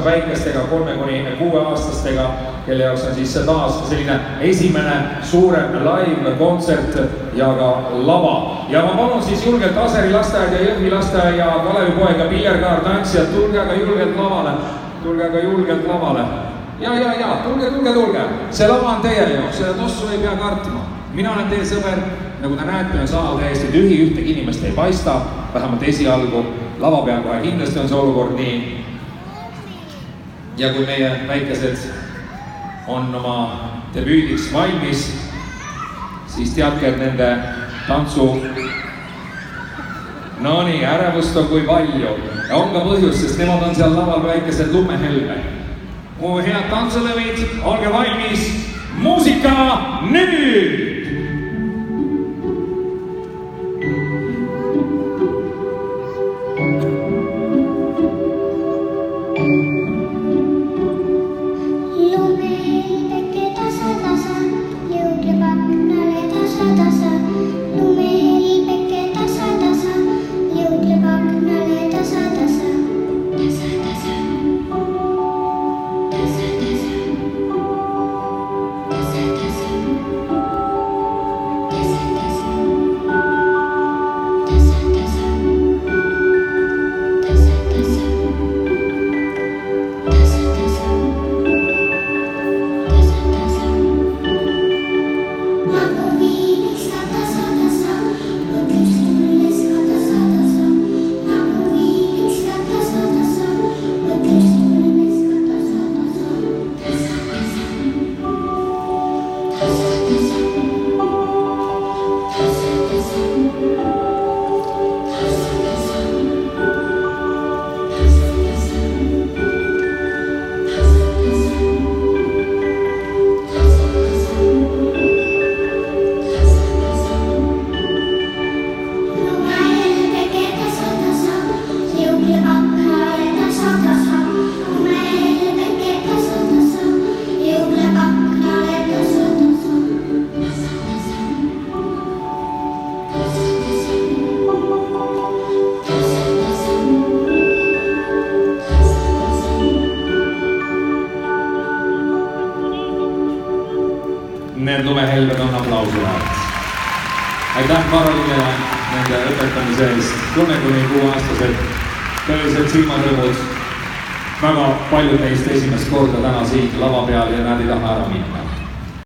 väikestega 3–6-aastastega, kelle jaoks on siis taas selline esimene suurem live-kontsert ja ka lava. Ja ma palun siis julgelt Aseri lasteaed ja Jõhvi lasteaed ja Kalevipoeg ja Pillerkaar tantsijad, tulge aga julgelt lavale. Tulge aga julgelt lavale. Ja, tulge. See lava on teie jaoks, seda tossu ei pea kartma. Mina olen teie sõber, nagu te näete, on saal täiesti tühi, ühtegi inimest ei paista, vähemalt esialgu. Lava peal kohe kindlasti on see olukord nii. Ja kui meie väikesed on oma debüüdiks valmis, siis teadke, et nende tantsu nii, ärevust on kui palju. Ja on ka põhjus, sest nemad on seal laval väikesed lumehelmed. Mu head tantsulõvid, olge valmis, muusika nüüd! Need lumehelbed on aplausi väärt. Aitäh Karolinele nende õpetamise eest. 3–6-aastased tõeliselt silmarõõmud. Väga paljud neist esimest korda täna siin lava peal ja nad ei taha ära minna.